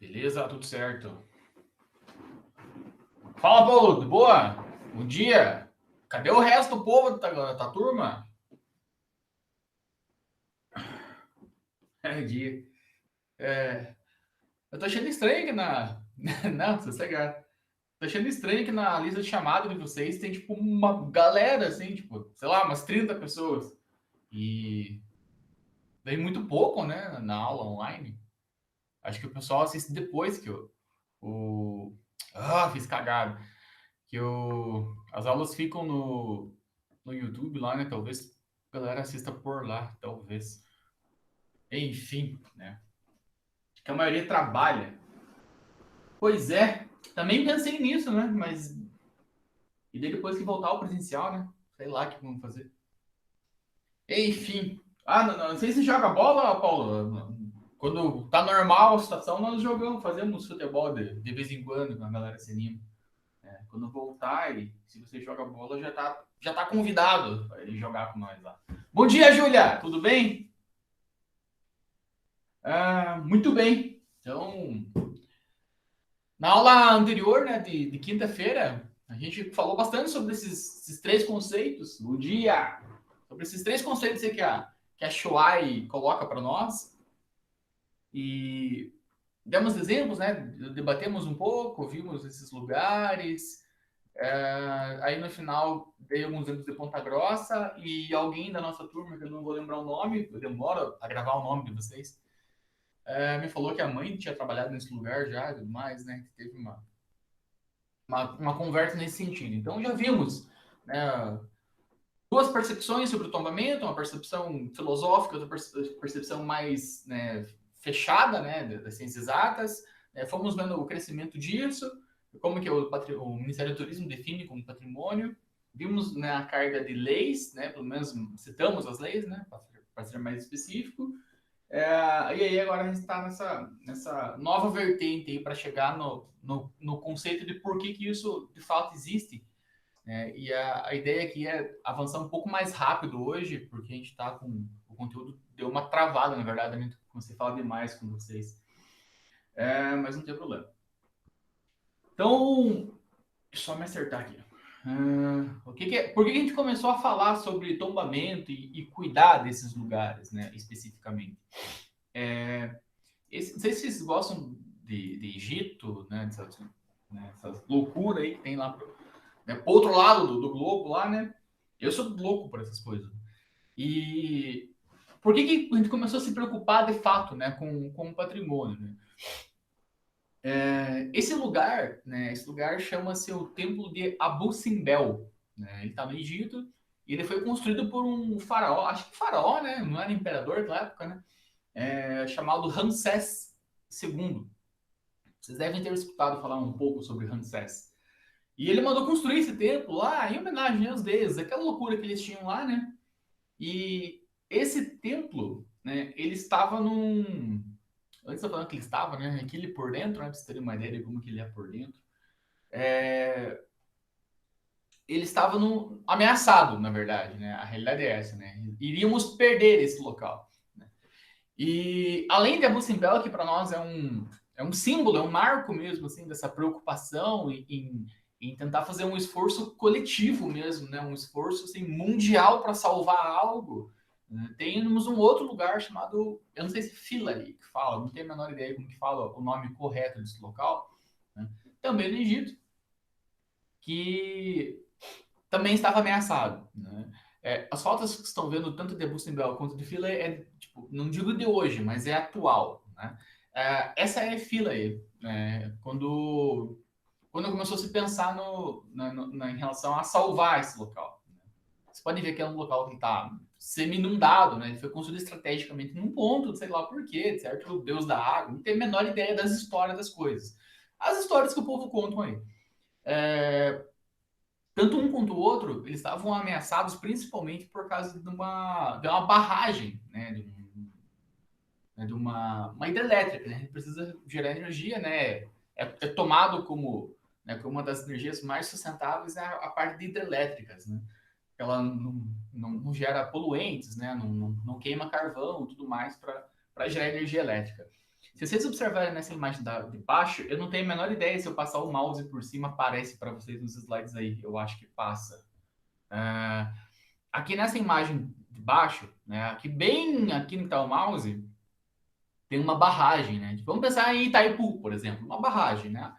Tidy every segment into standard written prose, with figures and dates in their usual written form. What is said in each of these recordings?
Beleza? Tudo certo. Fala, Paulo, de boa? Bom dia. Cadê o resto do povo da turma? É dia. É, eu tô achando estranho que na. Não, sossegado. Tô achando estranho que na lista de chamada de vocês tem, tipo, uma galera, assim, tipo, sei lá, umas 30 pessoas. E vem muito pouco, né, na aula online. Acho que o pessoal assiste depois que o... fiz cagada. As aulas ficam no YouTube lá, né? Talvez a galera assista por lá, talvez. Enfim, né? Acho que a maioria trabalha. Pois é, também pensei nisso, né? Mas. E daí depois que voltar ao presencial, né? Sei lá o que vamos fazer. Enfim. Não sei se joga bola, Paulo. Quando tá normal a situação, nós jogamos, fazemos futebol de vez em quando, com a galera se anima. Quando voltar, e se você joga bola, já tá convidado para ele jogar com nós lá. Bom dia, Júlia! Tudo bem? Muito bem. Então, na aula anterior, né, de quinta-feira, a gente falou bastante sobre esses três conceitos. Bom dia! Sobre esses três conceitos aí que a Shoai coloca para nós. E demos exemplos, né? Debatemos um pouco, vimos esses lugares. Aí no final dei alguns exemplos de Ponta Grossa e alguém da nossa turma, que eu não vou lembrar o nome, eu demoro a gravar o nome de vocês, me falou que a mãe tinha trabalhado nesse lugar já e tudo mais, né? Que teve uma conversa nesse sentido. Então já vimos, né, duas percepções sobre o tombamento, uma percepção filosófica, outra percepção mais, né, fechada, né, das ciências exatas. Fomos vendo o crescimento disso, como que o Ministério do Turismo define como patrimônio. Vimos, né, a carga de leis, né, pelo menos citamos as leis, né, para ser mais específico. E aí agora a gente está nessa nova vertente para chegar no conceito de por que isso de fato existe. E a ideia aqui é avançar um pouco mais rápido hoje, porque a gente está com o conteúdo deu uma travada, na verdade, né? Comecei a falar demais com vocês. Mas não tem problema. Então, só me acertar aqui. Por que a gente começou a falar sobre tombamento e cuidar desses lugares, né, especificamente? Não sei se vocês gostam de Egito, né, dessas loucuras aí que tem lá pro outro lado do globo lá, né? Eu sou louco por essas coisas. E por que a gente começou a se preocupar de fato, né, com o patrimônio, né? Esse lugar chama-se o Templo de Abu Simbel, né? Ele está no Egito e ele foi construído por um faraó, acho que faraó, né? Não era imperador naquela época, né? Chamado Ramsés II. Vocês devem ter escutado falar um pouco sobre Ramsés. E ele mandou construir esse templo lá em homenagem aos deuses, aquela loucura que eles tinham lá, né? E esse templo, né, ele estava num. Antes eu falando que ele estava, né? Aqui ele por dentro, né? Pra você ter uma ideia de como que ele é por dentro. Ele estava ameaçado, na verdade, né? A realidade é essa, né? Iríamos perder esse local. Né? E além de Abu Simbel, que para nós é um símbolo, é um marco mesmo, assim, dessa preocupação em tentar fazer um esforço coletivo mesmo, né? Um esforço assim, mundial para salvar algo. Né? Temos um outro lugar chamado, eu não sei se Filari que fala, não tenho a menor ideia como que fala o nome correto desse local, né? Também no Egito, que também estava ameaçado. Né? As fotos que estão vendo, tanto de Abu Simbel quanto de Fila, tipo, não digo de hoje, mas é atual. Né? Essa é a Fila aí. Quando começou a se pensar em relação a salvar esse local. Né? Você pode ver que é um local que está semi-inundado, né? Ele foi construído estrategicamente num ponto, sei lá por quê, certo? O deus da água, não tem a menor ideia das histórias das coisas. As histórias que o povo conta aí. Tanto um quanto o outro, eles estavam ameaçados principalmente por causa de uma barragem, né? De uma hidrelétrica, né? A gente precisa gerar energia, né? É tomado como uma das energias mais sustentáveis a parte de hidrelétricas, né? Ela não gera poluentes, né? Não queima carvão e tudo mais para gerar energia elétrica. Se vocês observarem nessa imagem de baixo, eu não tenho a menor ideia se eu passar o mouse por cima, aparece para vocês nos slides aí. Eu acho que passa. Aqui nessa imagem de baixo, né, aqui bem aqui no que está o mouse, tem uma barragem, né? Vamos pensar em Itaipu, por exemplo, uma barragem, né?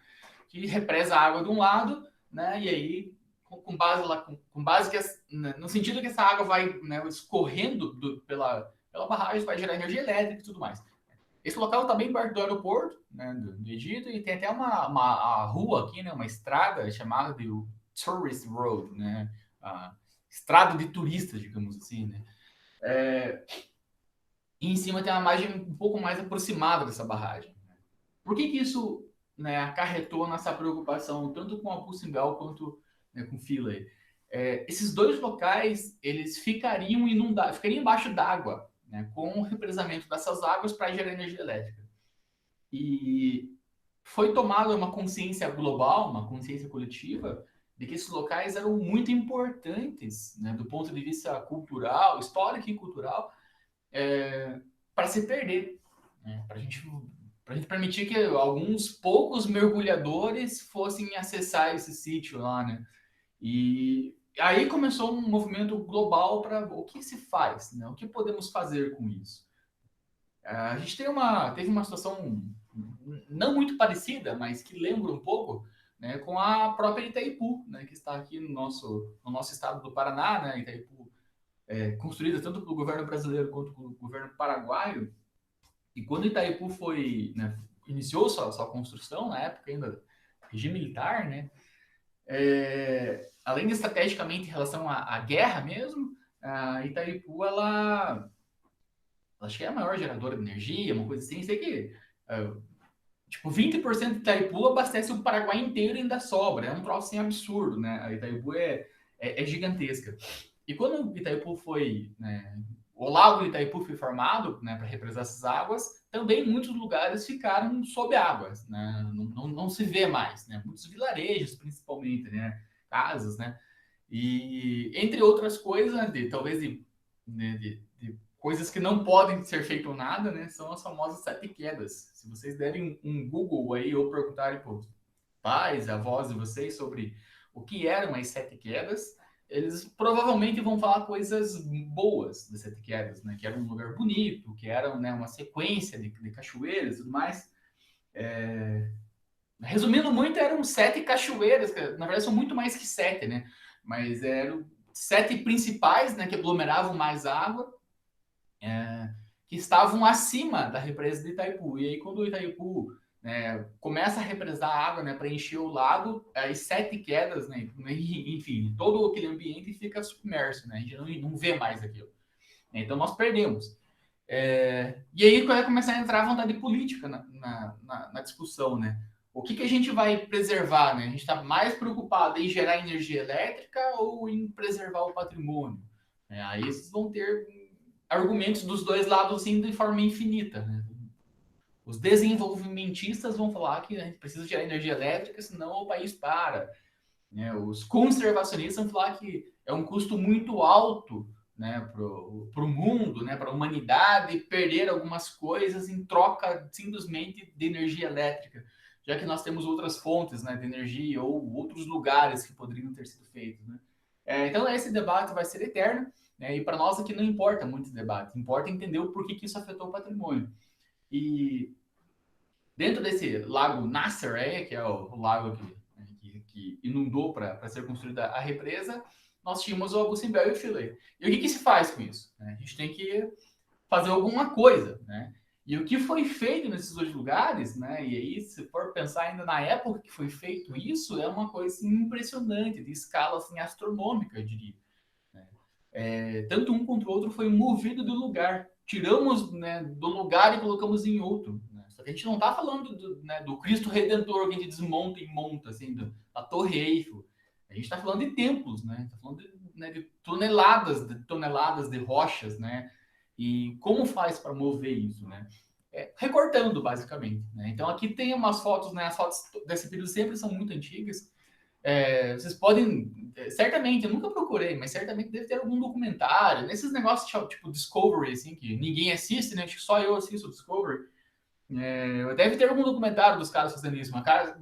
Que represa a água de um lado, né? E aí, com base lá, com base que no sentido que essa água vai, né, escorrendo pela barragem, vai gerar energia elétrica e tudo mais. Esse local está bem perto do aeroporto, né, do Egito, e tem até uma rua aqui, né, uma estrada chamada de Tourist Road, né? A estrada de turistas, digamos assim, né? E em cima tem uma imagem um pouco mais aproximada dessa barragem. Por que isso, né, acarretou nessa preocupação, tanto com a Pulsimbel quanto, né, com Philae? Esses dois locais, eles ficariam inundados, ficariam embaixo d'água, né, com o represamento dessas águas para gerar energia elétrica. E foi tomada uma consciência global, uma consciência coletiva, de que esses locais eram muito importantes, né, do ponto de vista cultural, histórico e cultural, para se perder, né, para a gente permitir que alguns poucos mergulhadores fossem acessar esse sítio lá, né? E aí começou um movimento global para o que se faz, né? O que podemos fazer com isso? A gente teve uma situação não muito parecida, mas que lembra um pouco, né, com a própria Itaipu, né, que está aqui no nosso estado do Paraná, né? Itaipu construída tanto pelo governo brasileiro quanto pelo governo paraguaio. E quando Itaipu foi, né, iniciou sua construção, na época ainda regime militar, né, além de estrategicamente em relação à guerra mesmo, a Itaipu, ela acho que é a maior geradora de energia, uma coisa assim, sei que tipo, 20% de Itaipu abastece o Paraguai inteiro e ainda sobra, é um troço assim absurdo, né, a Itaipu é gigantesca. E quando Itaipu foi, né, o lago de Itaipu foi formado, né, para represar essas águas, também muitos lugares ficaram sob águas, né, não se vê mais, né, muitos vilarejos principalmente, né, casas, né, e entre outras coisas, né, talvez de coisas que não podem ser feito nada, né, são as famosas 7 quedas. Se vocês derem um Google aí ou perguntarem para os pais, avós de vocês sobre o que eram as 7 quedas, eles provavelmente vão falar coisas boas das 7 quedas, né? Que era um lugar bonito, que era, né, uma sequência de cachoeiras e tudo mais. Resumindo muito, eram 7 cachoeiras, que na verdade são muito mais que 7, né? Mas eram 7 principais, né, que aglomeravam mais água, que estavam acima da represa de Itaipu. E aí, quando o Itaipu, né, começa a represar água, né, para encher o lago, as 7 quedas, né, enfim, todo aquele ambiente fica submerso, né, a gente não vê mais aquilo. Então, nós perdemos. E aí vai começar a entrar a vontade política na discussão, né? O que a gente vai preservar, né? A gente está mais preocupado em gerar energia elétrica ou em preservar o patrimônio? Aí vocês vão ter argumentos dos dois lados assim, de forma infinita, né? Os desenvolvimentistas vão falar que a gente precisa gerar energia elétrica, senão o país para, né? Os conservacionistas vão falar que é um custo muito alto, né, para o mundo, né, para a humanidade perder algumas coisas em troca simplesmente de energia elétrica, já que nós temos outras fontes, né, de energia ou outros lugares que poderiam ter sido feitos, né? Então esse debate vai ser eterno, né, e para nós aqui não importa muito esse debate, importa entender o porquê que isso afetou o patrimônio. E dentro desse lago Nasser, que é o lago que inundou para ser construída a represa, nós tínhamos o Augustenberg e o Philae. E o que se faz com isso? A gente tem que fazer alguma coisa, né? E o que foi feito nesses dois lugares, né? E aí, se for pensar ainda na época que foi feito isso, é uma coisa assim, impressionante, de escala assim, astronômica, eu diria. Tanto um quanto o outro foi movido do lugar. Tiramos, né, do lugar e colocamos em outro. Né? Só que a gente não está falando do Cristo Redentor que a gente desmonta e monta, assim, da Torre Eiffel. A gente está falando de templos, né? Está falando de toneladas de rochas, né? E como faz para mover isso, né? Recortando, basicamente. Né? Então aqui tem umas fotos, né? As fotos desse período sempre são muito antigas. Vocês podem, certamente, eu nunca procurei, mas certamente deve ter algum documentário, nesses negócios tipo Discovery, assim, que ninguém assiste, né? Acho que só eu assisto o Discovery. Deve ter algum documentário dos caras fazendo isso, mas cara,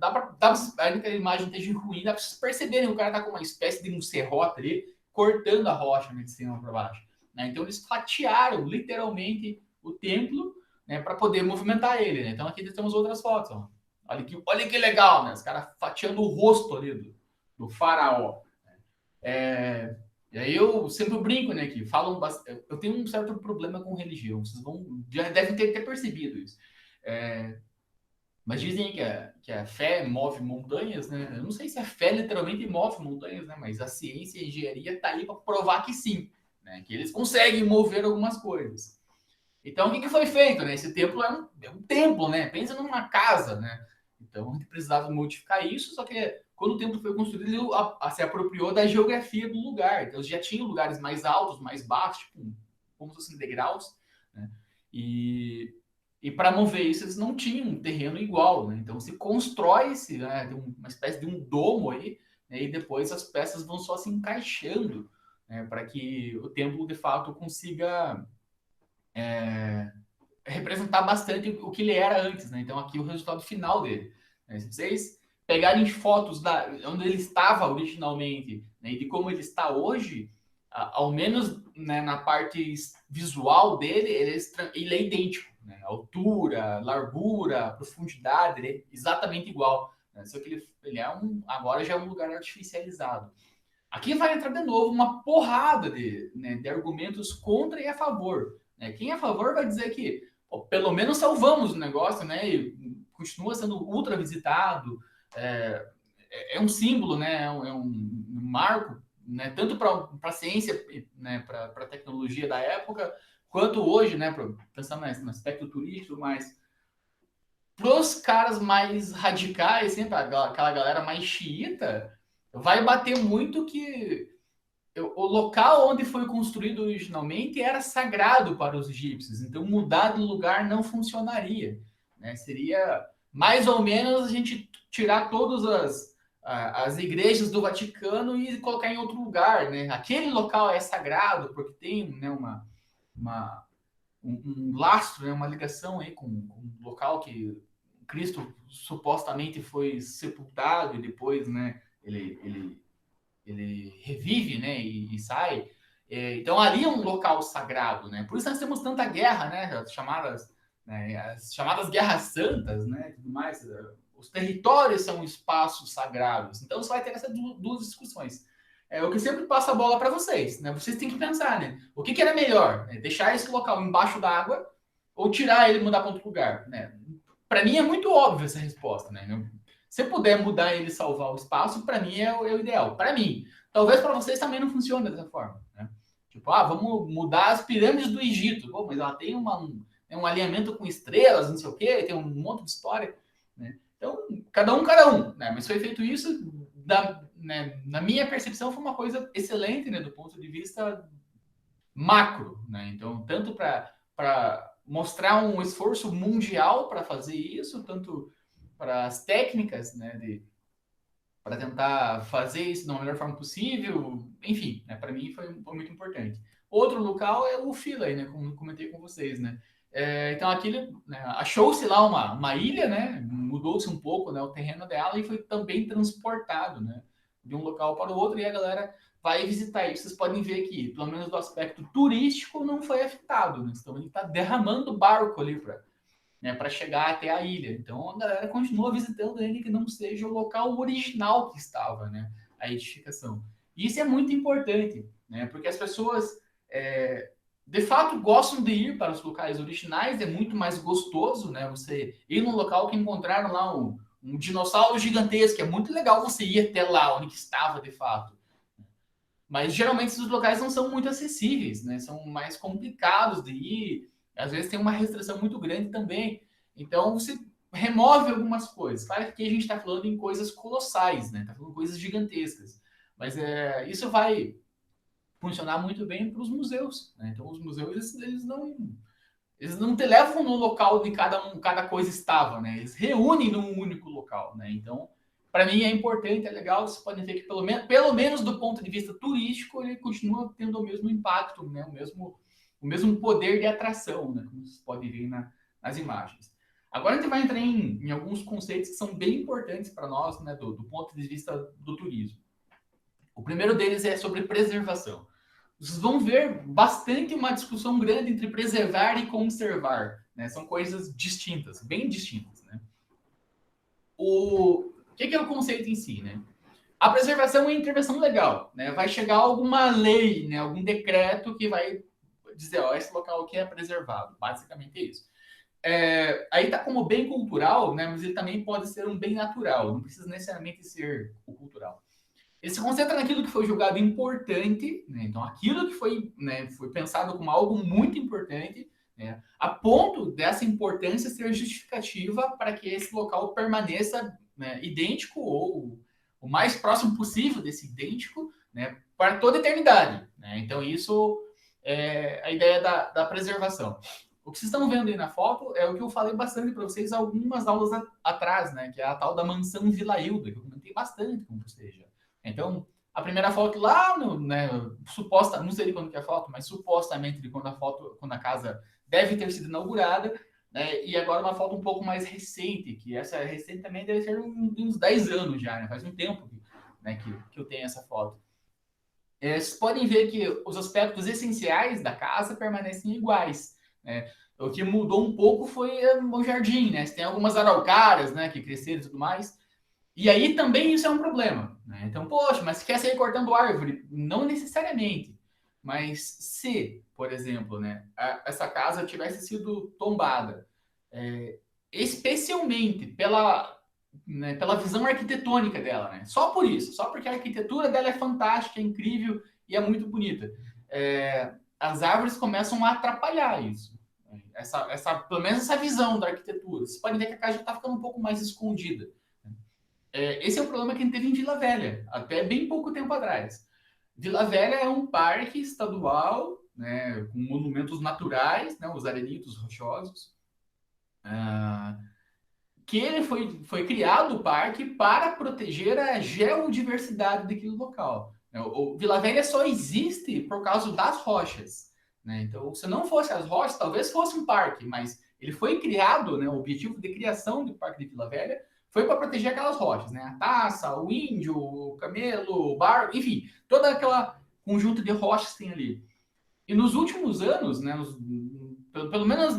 ainda que a imagem esteja ruim, dá pra vocês perceberem que o cara tá com uma espécie de um serrote ali, cortando a rocha, né, de cima para baixo. Né? Então eles fatiaram literalmente o templo, né, para poder movimentar ele. Né? Então aqui temos outras fotos. Ó. Olha que legal, né? Os caras fatiando o rosto ali do faraó. E aí eu sempre brinco, né, que falam bastante, eu tenho um certo problema com religião, vocês já devem ter percebido isso. É, mas dizem que a fé move montanhas, né? Eu não sei se a fé literalmente move montanhas, né? Mas a ciência e a engenharia tá aí para provar que sim, né? Que eles conseguem mover algumas coisas. Então, o que foi feito, né? Esse templo é um templo, né? Pensa numa casa, né? Então, a gente precisava modificar isso, só que quando o templo foi construído, ele se apropriou da geografia do lugar. Então, já tinha lugares mais altos, mais baixos, tipo, como se fossem degraus, né? E para mover isso, eles não tinham um terreno igual, né? Então, se constrói-se, né, uma espécie de um domo aí, né, e depois as peças vão só se encaixando, né, para que o templo, de fato, consiga representar bastante o que ele era antes, né? Então, aqui o resultado final dele. Né? Se vocês pegarem fotos onde ele estava originalmente, né, e de como ele está hoje, ao menos, né, na parte visual dele, ele é idêntico. Né? Altura, largura, profundidade, ele é exatamente igual. Né? Só que ele agora já é um lugar artificializado. Aqui vai entrar de novo uma porrada né, de argumentos contra e a favor. Né? Quem é a favor vai dizer que pô, pelo menos salvamos o negócio, né? E continua sendo ultra visitado. É um símbolo, né? É um marco, né? Tanto para a ciência, né? Para a tecnologia da época, quanto hoje, né? Pensando no aspecto turístico, mas para os caras mais radicais, assim, para aquela galera mais xiita, vai bater muito que o local onde foi construído originalmente era sagrado para os egípcios, então mudar de lugar não funcionaria. Né? Seria mais ou menos a gente tirar todas as igrejas do Vaticano e colocar em outro lugar. Né? Aquele local é sagrado porque tem, né, uma, um lastro, né, uma ligação aí com o local que Cristo supostamente foi sepultado e depois, né, ele revive, né, e sai. Então ali é um local sagrado, né? Por isso nós temos tanta guerra, né? As chamadas guerras santas, né? Tudo mais. Os territórios são espaços sagrados. Então você vai ter essas duas discussões. É o que sempre passa a bola para vocês, né? Vocês têm que pensar, né? O que era melhor? Né? Deixar esse local embaixo d'água ou tirar ele e mudar para outro lugar, né? Para mim é muito óbvio essa resposta, né? Se puder mudar ele e salvar o espaço, para mim é o ideal. Para mim. Talvez para vocês também não funcione dessa forma. Né? Tipo, vamos mudar as pirâmides do Egito. Pô, mas ela tem um alinhamento com estrelas, não sei o quê, tem um monte de história. Né? Então, cada um. Né? Mas foi feito isso, né, na minha percepção, foi uma coisa excelente, né, do ponto de vista macro. Né? Então, tanto para mostrar um esforço mundial para fazer isso, tanto para as técnicas, né, para tentar fazer isso da melhor forma possível, enfim, né, para mim foi muito importante. Outro local é o Philae, né, como comentei com vocês, né. Então aquele, né, achou-se lá uma ilha, né, mudou-se um pouco, né, o terreno dela e foi também transportado, né, de um local para o outro e a galera vai visitar isso. Vocês podem ver que, pelo menos do aspecto turístico, não foi afetado, né? Então ele está derramando barco ali para chegar até a ilha. Então a galera continua visitando ele que não seja o local original que estava, né? A edificação. Isso é muito importante, né? Porque as pessoas de fato gostam de ir para os locais originais, é muito mais gostoso, né? Você ir num local que encontraram lá um dinossauro gigantesco, é muito legal você ir até lá onde que estava de fato. Mas geralmente esses locais não são muito acessíveis, né? São mais complicados de ir. Às vezes tem uma restrição muito grande também. Então você remove algumas coisas. Claro que aqui a gente está falando em coisas colossais, né? Está falando em coisas gigantescas. Mas isso vai funcionar muito bem para os museus. Né? Então os museus eles não te levam no local de cada coisa estava, né? Eles reúnem num único local, né? Então para mim é importante, é legal. Vocês podem ver que pelo menos do ponto de vista turístico ele continua tendo o mesmo impacto, né? O mesmo poder de atração, né? Como vocês podem ver nas imagens. Agora a gente vai entrar em alguns conceitos que são bem importantes para nós, né, do ponto de vista do turismo. O primeiro deles é sobre preservação. Vocês vão ver bastante uma discussão grande entre preservar e conservar, né? São coisas distintas, bem distintas, né? O que é o conceito em si, né? A preservação é uma intervenção legal, né? Vai chegar alguma lei, né? Algum decreto que vai dizer, ó, esse local aqui é preservado. Basicamente é isso. Aí está como bem cultural, né? Mas ele também pode ser um bem natural. Não precisa necessariamente ser o cultural. Ele se concentra naquilo que foi julgado importante, né? Então aquilo que foi, né, foi pensado como algo muito importante, né, a ponto dessa importância ser justificativa para que esse local permaneça, né, idêntico ou o mais próximo possível desse idêntico, né, para toda a eternidade. Né? Então isso é a ideia da preservação. O que vocês estão vendo aí na foto é o que eu falei bastante para vocês algumas aulas atrás, né, que é a tal da mansão Vila Hilda, que eu comentei bastante com vocês já. Então, a primeira foto lá, né, suposta, não sei quando que é a foto, mas supostamente de quando a casa deve ter sido inaugurada, né, e agora uma foto um pouco mais recente, que essa recente também deve ser uns 10 anos já, né, faz um tempo né, que eu tenho essa foto. Vocês podem ver que os aspectos essenciais da casa permanecem iguais, né? O que mudou um pouco foi o jardim, né? Você tem algumas araucárias, né, que cresceram e tudo mais, e aí também isso é um problema. Né? Então, poxa, mas quer sair cortando árvore? Não necessariamente. Mas se, por exemplo, né, essa casa tivesse sido tombada, especialmente né, pela visão arquitetônica dela, né? Só por isso, só porque a arquitetura dela é fantástica, é incrível e é muito bonita. As árvores começam a atrapalhar isso. Pelo menos essa visão da arquitetura. Vocês podem ver que a casa já está ficando um pouco mais escondida. Esse é o problema que a gente teve em Vila Velha, até bem pouco tempo atrás. Vila Velha é um parque estadual, né, com monumentos naturais, né, os arenitos rochosos, que ele foi criado o parque para proteger a geodiversidade daquele local. O Vila Velha só existe por causa das rochas. Né? Então, se não fosse as rochas, talvez fosse um parque, mas ele foi criado, né, o objetivo de criação do Parque de Vila Velha foi para proteger aquelas rochas, né? A taça, o índio, o camelo, o barco, enfim, toda aquela conjunto de rochas que tem ali. E nos últimos anos, né, pelo menos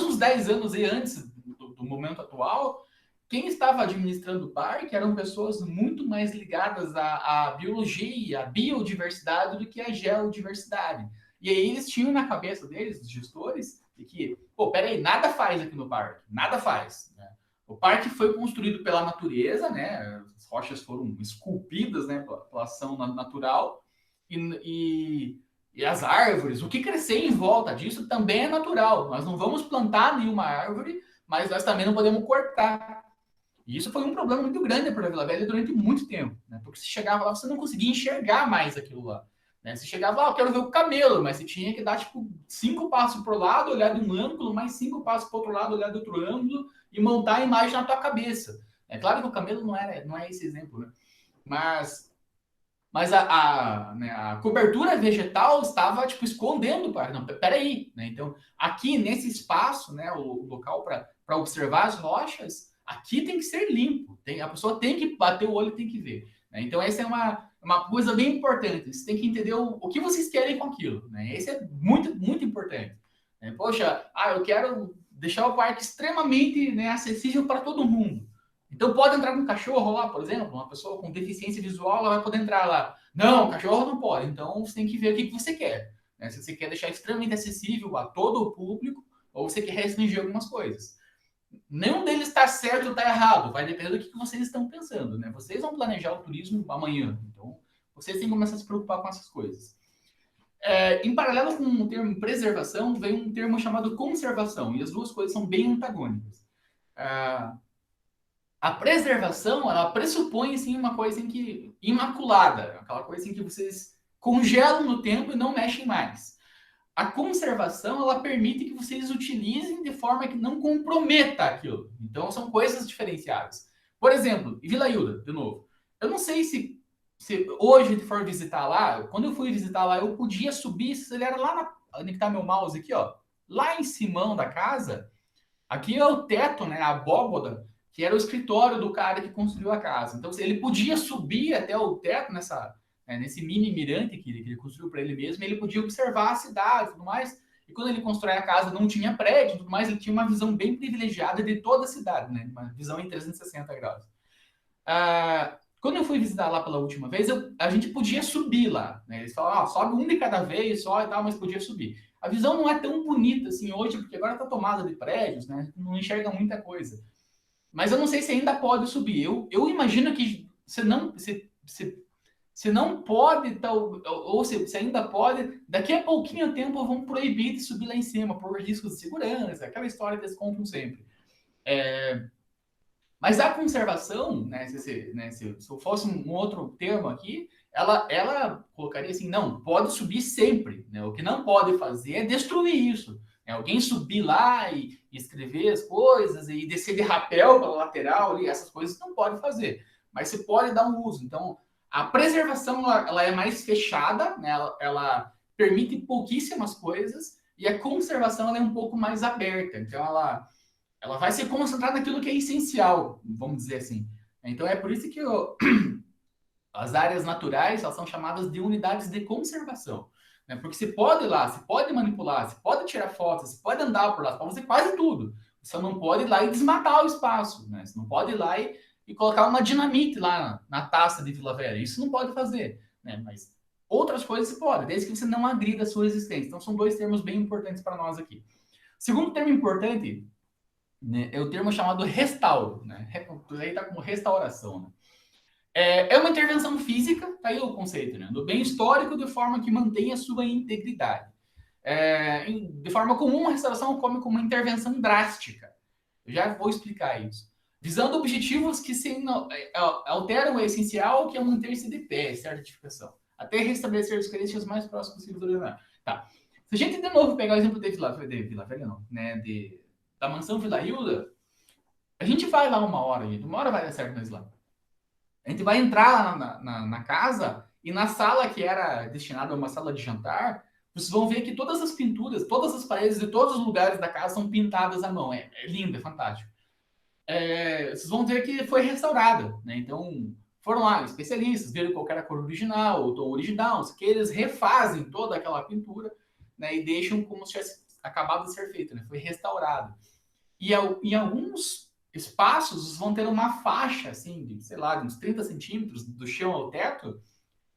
uns 10 anos antes do momento atual, quem estava administrando o parque eram pessoas muito mais ligadas à biologia, à biodiversidade do que à geodiversidade. E aí eles tinham na cabeça deles, os gestores, de que, pô, peraí, nada faz aqui no parque, nada faz. Né? O parque foi construído pela natureza, né? As rochas foram esculpidas, né, pela ação natural, e as árvores, o que crescer em volta disso também é natural. Nós não vamos plantar nenhuma árvore, mas nós também não podemos cortar. E isso foi um problema muito grande para a Vila Velha durante muito tempo, né? Porque você chegava lá, você não conseguia enxergar mais aquilo lá. Né? Você chegava lá, eu quero ver o camelo, mas você tinha que dar tipo 5 passos para o lado, olhar de um ângulo, mais 5 passos para o outro lado, olhar de outro ângulo e montar a imagem na tua cabeça. É claro que o camelo não é esse exemplo, né? Mas né, a cobertura vegetal estava tipo escondendo o parque. Não, peraí, né? Então, aqui nesse espaço, né, o local para observar as rochas, aqui tem que ser limpo. A pessoa tem que bater o olho e tem que ver. Né? Então, essa é uma coisa bem importante. Você tem que entender o que vocês querem com aquilo. Né? Esse é muito, muito importante. Poxa, eu quero deixar o parque extremamente, né, acessível para todo mundo. Então pode entrar com um cachorro lá, por exemplo, uma pessoa com deficiência visual, ela vai poder entrar lá. Não, cachorro não pode. Então você tem que ver o que você quer. Né? Se você quer deixar extremamente acessível a todo o público, ou você quer restringir algumas coisas. Nenhum deles está certo ou está errado. Vai depender do que vocês estão pensando. Né? Vocês vão planejar o turismo amanhã. Então vocês têm que começar a se preocupar com essas coisas. Em paralelo com o termo preservação, vem um termo chamado conservação. E as duas coisas são bem antagônicas. A preservação, ela pressupõe, assim, uma coisa em que imaculada, aquela coisa em que vocês congelam no tempo e não mexem mais. A conservação, ela permite que vocês utilizem de forma que não comprometa aquilo. Então, são coisas diferenciadas. Por exemplo, Vila Hilda, de novo. Eu não sei se hoje a gente for visitar lá, quando eu fui visitar lá, eu podia subir, se ele era lá onde está meu mouse aqui, ó, lá em cima da casa, Aqui é o teto, né, a abóboda, que era o escritório do cara que construiu a casa. Então ele podia subir até o teto nesse mini mirante que ele construiu para ele mesmo, e ele podia observar a cidade e tudo mais. E quando ele constrói a casa, não tinha prédio e tudo mais, ele tinha uma visão bem privilegiada de toda a cidade, né? Uma visão em 360 graus. Quando eu fui visitar lá pela última vez, a gente podia subir lá, né? Eles falaram, sobe um de cada vez só e tal, mas podia subir. A visão não é tão bonita assim hoje, porque agora está tomada de prédios, né? Não enxerga muita coisa. Mas eu não sei se ainda pode subir. Eu imagino que você não pode, ou se ainda pode, daqui a pouquinho tempo vão proibir de subir lá em cima, por riscos de segurança, aquela história que eles contam sempre. Mas a conservação, né, se eu fosse um outro termo aqui, ela colocaria assim, não, pode subir sempre. Né? O que não pode fazer é destruir isso. Né? Alguém subir lá e escrever as coisas e descer de rapel pela lateral ali, essas coisas não pode fazer. Mas você pode dar um uso. Então, a preservação ela é mais fechada, né? Ela permite pouquíssimas coisas, e a conservação ela é um pouco mais aberta. Então, ela vai se concentrar naquilo que é essencial, vamos dizer assim. Então é por isso que as áreas naturais elas são chamadas de unidades de conservação. Né? Porque você pode ir lá, você pode manipular, você pode tirar fotos, você pode andar por lá, você pode fazer quase tudo. Você não pode ir lá e desmatar o espaço. Né? Você não pode ir lá e colocar uma dinamite lá na taça de Vila Velha. Isso não pode fazer. Né? Mas outras coisas você pode, desde que você não agrida a sua existência. Então são dois termos bem importantes para nós aqui. Segundo termo importante, né, é o termo chamado restauro, né? Aí está como restauração. Né? É uma intervenção física, tá aí o conceito, né? Do bem histórico de forma que mantenha a sua integridade. De forma comum, a restauração ocorre como uma intervenção drástica. Eu já vou explicar isso. Visando objetivos que alteram o essencial, que é manter-se de pé, certificação, até restabelecer as características mais próximas possíveis do original. Tá. Se a gente de novo pegar o exemplo de Vila Velha, não, né? Da mansão Vila Hilda, a gente vai lá uma hora, gente. Uma hora vai dar certo nós lá. A gente vai entrar na casa e na sala que era destinada a uma sala de jantar, vocês vão ver que todas as pinturas, todas as paredes de todos os lugares da casa são pintadas à mão. É lindo, é fantástico. Vocês vão ver que foi restaurada. Né? Então, foram lá especialistas, viram qual era a cor original, o tom original, que eles refazem toda aquela pintura, né? E deixam como se tivesse acabado de ser feito. Né? Foi restaurado. E em alguns espaços vão ter uma faixa, assim, de, sei lá, de uns 30 centímetros do chão ao teto,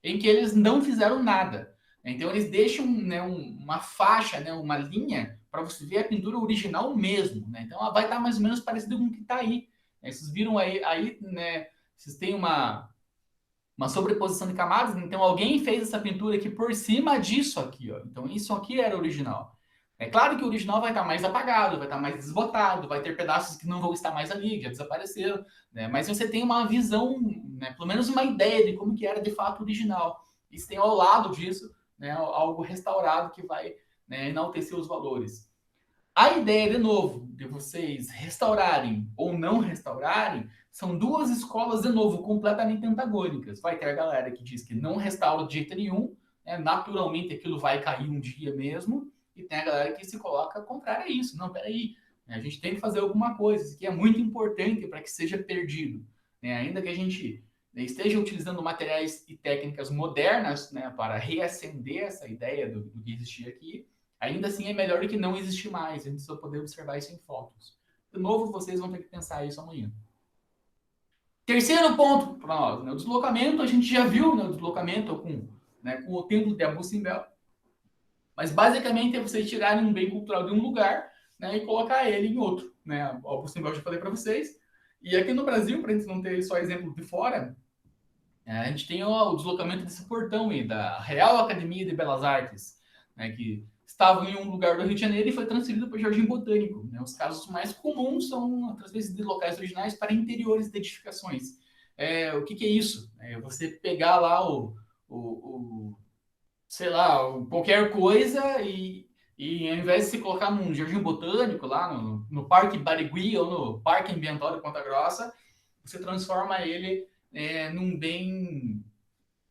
em que eles não fizeram nada. Então eles deixam, né, uma faixa, né, uma linha, para você ver a pintura original mesmo. Né? Então ela vai estar mais ou menos parecida com o que está aí. Vocês viram aí, né, vocês têm uma sobreposição de camadas, então alguém fez essa pintura aqui por cima disso aqui, ó. Então isso aqui era original. É claro que o original vai estar mais apagado, vai estar mais desbotado, vai ter pedaços que não vão estar mais ali, que já desapareceram, né? Mas você tem uma visão, né, pelo menos uma ideia de como que era de fato original. E você tem ao lado disso, né, algo restaurado que vai, né, enaltecer os valores. A ideia, de novo, de vocês restaurarem ou não restaurarem, são duas escolas, de novo, completamente antagônicas. Vai ter a galera que diz que não restaura de jeito nenhum, né? Naturalmente aquilo vai cair um dia mesmo, e tem a galera que se coloca contrária a isso. Não, peraí, né? A gente tem que fazer alguma coisa, isso aqui é muito importante para que seja perdido. Né? Ainda que a gente, né, esteja utilizando materiais e técnicas modernas, né, para reacender essa ideia do que existia aqui, ainda assim é melhor do que não existir mais. A gente só poder observar isso em fotos. De novo, vocês vão ter que pensar isso amanhã. Terceiro ponto para nós, né? O deslocamento, a gente já viu, né, o deslocamento com o templo de Abu Simbel. Mas basicamente é vocês tirarem um bem cultural de um lugar, né, e colocar ele em outro. Né? O Abu Simbel eu já falei para vocês. E aqui no Brasil, para a gente não ter só exemplo de fora, a gente tem o deslocamento desse portão aí, da Real Academia de Belas Artes, né, que estava em um lugar do Rio de Janeiro e foi transferido para o Jardim Botânico. Né? Os casos mais comuns são a transferência de locais originais para interiores de edificações. O que é isso? É você pegar lá sei lá, qualquer coisa e ao invés de se colocar num Jardim Botânico, lá no Parque Barigui ou no Parque Ambiental de Ponta Grossa, você transforma ele num bem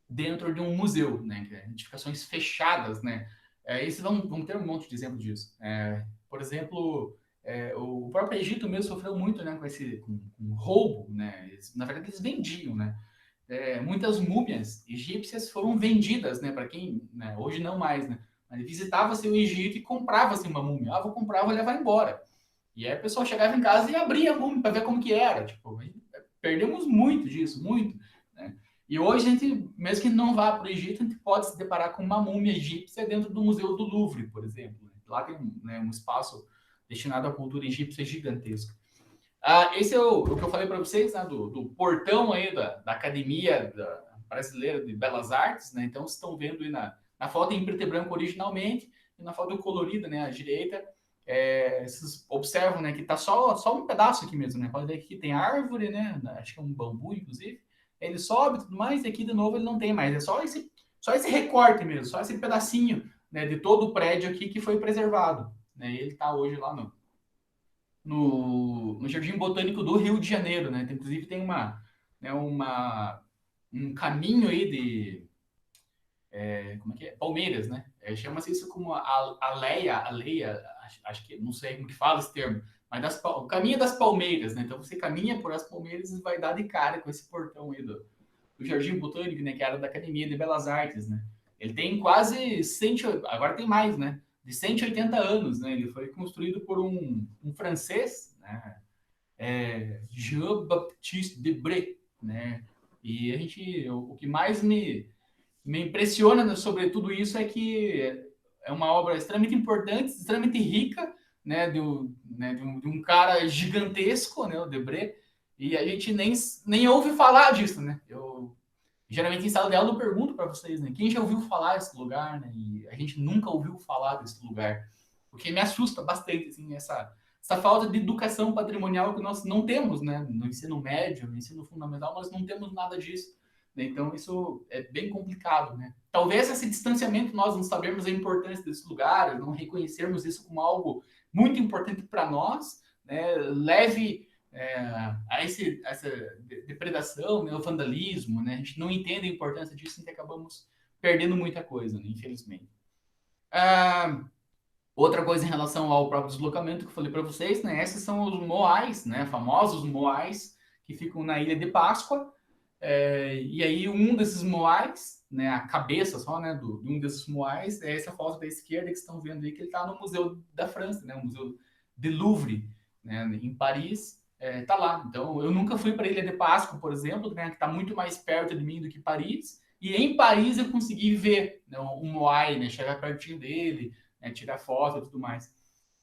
dentro de um museu, né? Edificações fechadas, né? Vão ter um monte de exemplo disso. Por exemplo, o próprio Egito mesmo sofreu muito, né, com roubo, né? Na verdade, eles vendiam, né? Muitas múmias egípcias foram vendidas, né? Para quem, né, hoje não mais, né? Mas visitava-se o Egito e comprava-se uma múmia. Ah, vou comprar, vou levar embora. E aí a pessoa chegava em casa e abria a múmia para ver como que era. Tipo, perdemos muito disso, muito. Né? E hoje a gente, mesmo que não vá para o Egito, a gente pode se deparar com uma múmia egípcia dentro do Museu do Louvre, por exemplo. Lá tem, né, um espaço destinado à cultura egípcia gigantesco. Esse é o que eu falei para vocês, né, do portão aí da Academia Brasileira de Belas Artes, né? Então, vocês estão vendo aí na foto em preto e branco originalmente e na foto colorida, né, à direita, vocês observam, né, que tá só um pedaço aqui mesmo, né? Pode ver que aqui tem árvore, né? Acho que é um bambu, inclusive. Ele sobe e tudo mais, e aqui de novo ele não tem mais. É só esse recorte mesmo, só esse pedacinho, né, de todo o prédio aqui que foi preservado. Né? E ele está hoje lá no Jardim Botânico do Rio de Janeiro, né? Inclusive tem um caminho aí como é que é? Palmeiras, né? Chama-se isso como aleia, acho que não sei como que fala esse termo, mas o caminho das palmeiras, né? Então você caminha por as palmeiras e vai dar de cara com esse portão aí do Jardim Botânico, né? Que era da Academia de Belas Artes, né? Ele tem quase 100, agora tem mais, né? De 180 anos, né? Ele foi construído por um francês, né? Jean-Baptiste Debré, né? E o que mais me impressiona sobre tudo isso é que é uma obra extremamente importante, extremamente rica, né, de um cara gigantesco, né, o Debré, e a gente nem ouve falar disso, né? Eu geralmente em sala de aula eu pergunto para vocês, né, quem já ouviu falar desse lugar, né? E a gente nunca ouviu falar desse lugar, o que me assusta bastante, assim, essa falta de educação patrimonial que nós não temos, né? No ensino médio, no ensino fundamental, nós não temos nada disso. Né? Então, isso é bem complicado, né? Talvez esse distanciamento, nós não sabermos a importância desse lugar, não reconhecermos isso como algo muito importante para nós, né? Leve a essa depredação, né? O vandalismo, né? A gente não entende a importância disso e acabamos perdendo muita coisa, né? Infelizmente. Outra coisa em relação ao próprio deslocamento que eu falei para vocês, né? Esses são os moais, né? Famosos moais que ficam na Ilha de Páscoa. E aí um desses moais, né? A cabeça só, né? De um desses moais é essa foto da esquerda que estão vendo aí que ele está no Museu da França, né? O Museu de Louvre, né? Em Paris. Tá lá. Então eu nunca fui para a Ilha de Páscoa, por exemplo, né? Que está muito mais perto de mim do que Paris. E em Paris eu consegui ver, né, um moai, né? Chegar pertinho dele, né, tirar foto e tudo mais.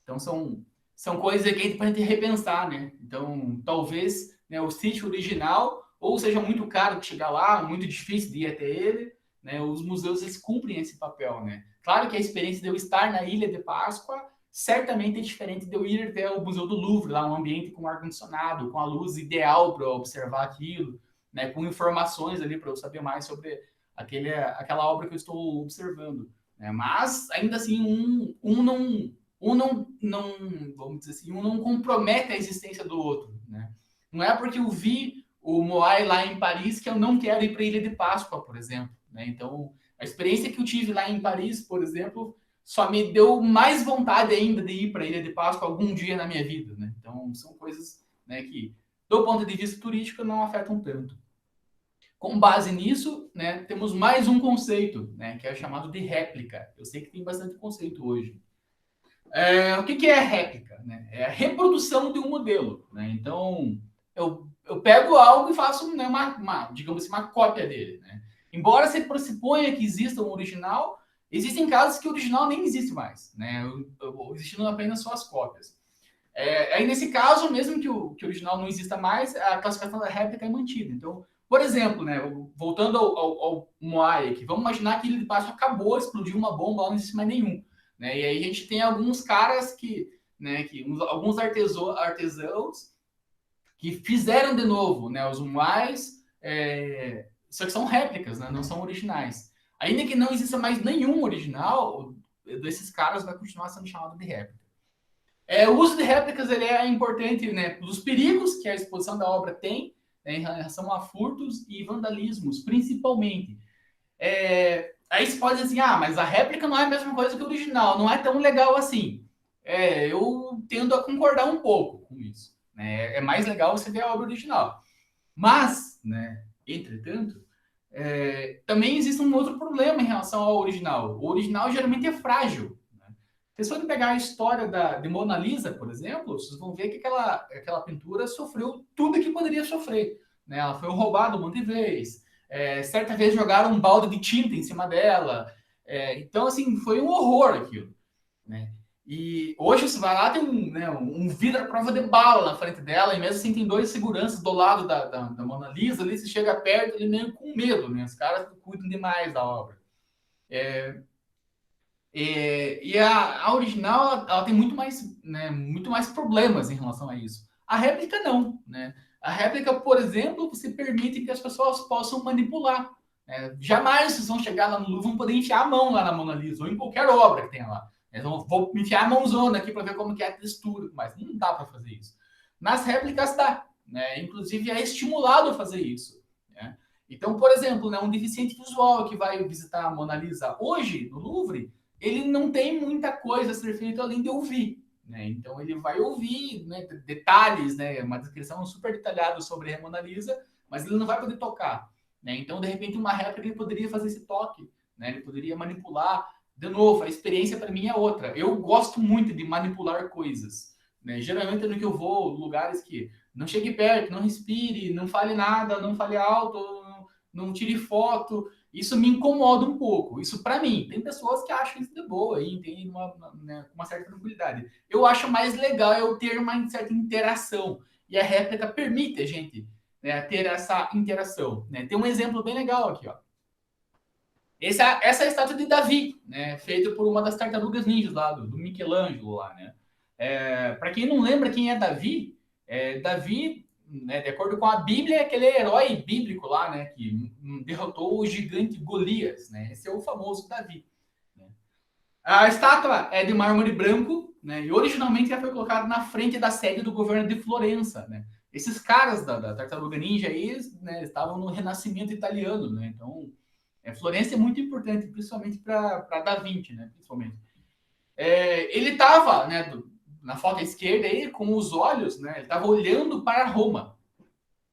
Então, são coisas que a gente pode repensar, né? Então, talvez, né, o sítio original ou seja muito caro de chegar lá, muito difícil de ir até ele, né? Os museus, eles cumprem esse papel, né? Claro que a experiência de eu estar na Ilha de Páscoa certamente é diferente de eu ir até o Museu do Louvre, lá um ambiente com ar-condicionado, com a luz ideal para observar aquilo, né? Com informações ali para eu saber mais sobre aquela obra que eu estou observando. Né? Mas, ainda assim, não, vamos dizer assim, um não compromete a existência do outro. Né? Não é porque eu vi o Moai lá em Paris que eu não quero ir para a Ilha de Páscoa, por exemplo. Né? Então, a experiência que eu tive lá em Paris, por exemplo, só me deu mais vontade ainda de ir para a Ilha de Páscoa algum dia na minha vida. Né? Então, são coisas, né, que, do ponto de vista turístico, não afetam tanto. Com base nisso, né, temos mais um conceito, né, que é chamado de réplica. Eu sei que tem bastante conceito hoje. O que é réplica? Né? É a reprodução de um modelo. Né? Então, eu pego algo e faço, né, digamos assim, uma cópia dele. Né? Embora se pressuponha que exista um original, existem casos que o original nem existe mais, né? Existindo apenas só as cópias. Aí, nesse caso, mesmo que o original não exista mais, a classificação da réplica é mantida. Então, por exemplo, né, voltando ao Moai aqui, vamos imaginar que ele de baixo acabou, explodiu uma bomba, lá não existe mais nenhum. Né? E aí a gente tem alguns caras alguns artesãos que fizeram de novo, né, os Moais, só que são réplicas, né, não são originais. Ainda que não exista mais nenhum original, desses caras vai continuar sendo chamado de réplica. O uso de réplicas ele é importante, né, dos perigos que a exposição da obra tem, né, em relação a furtos e vandalismos, principalmente. Aí você pode dizer assim, mas a réplica não é a mesma coisa que o original, não é tão legal assim. eu tendo a concordar um pouco com isso. Né? É mais legal você ver a obra original. Mas, né, entretanto, também existe um outro problema em relação ao original. O original geralmente é frágil. Né? Se você pegar a história de Mona Lisa, por exemplo, vocês vão ver que aquela pintura sofreu tudo que poderia sofrer. Né? Ela foi roubada um monte de vezes. Certa vez jogaram um balde de tinta em cima dela. Então, assim, foi um horror aquilo. Né? E hoje você vai lá, tem um vidro à prova de bala na frente dela, e mesmo assim tem dois seguranças do lado da Mona Lisa, ali você chega perto, ele meio com medo, né? Os caras cuidam demais da obra. E a original, ela tem muito mais, né, muito mais problemas em relação a isso. A réplica não, né? A réplica, por exemplo, você permite que as pessoas possam manipular. Jamais vocês vão chegar lá no Louvre e vão poder enfiar a mão lá na Mona Lisa, ou em qualquer obra que tenha lá. Vou enfiar a mãozona aqui para ver como que é a textura, mas não dá para fazer isso. Nas réplicas dá, né? Inclusive é estimulado a fazer isso. Né? Então, por exemplo, né, um deficiente visual que vai visitar a Mona Lisa hoje no Louvre, ele não tem muita coisa a ser feita além de ouvir. Né? Então ele vai ouvir, né, detalhes, né, uma descrição super detalhada sobre a Mona Lisa, mas ele não vai poder tocar. Né? Então, de repente, uma réplica ele poderia fazer esse toque, né? Ele poderia manipular. De novo, a experiência para mim é outra. Eu gosto muito de manipular coisas. Né? Geralmente, no que eu vou, lugares que não chegue perto, não respire, não fale nada, não fale alto, não tire foto. Isso me incomoda um pouco. Isso para mim. Tem pessoas que acham isso de boa e entendem uma certa tranquilidade. Eu acho mais legal eu ter uma certa interação. E a réplica permite a gente, né, ter essa interação. Né? Tem um exemplo bem legal aqui. Ó. Essa é a estátua de Davi, né, feita por uma das tartarugas ninjas lá, do Michelangelo. Lá, né? Para quem não lembra quem é Davi, Davi, né, de acordo com a Bíblia, é aquele herói bíblico lá, né, que derrotou o gigante Golias. Né? Esse é o famoso Davi. Né? A estátua é de mármore branco, né, e originalmente ela foi colocada na frente da sede do governo de Florença. Né? Esses caras da Tartaruga Ninja aí, né, estavam no Renascimento italiano. Né? Então, Florença é muito importante, principalmente para Da Vinci, né, principalmente. Ele estava, né, na foto à esquerda aí, com os olhos, né, ele estava olhando para Roma.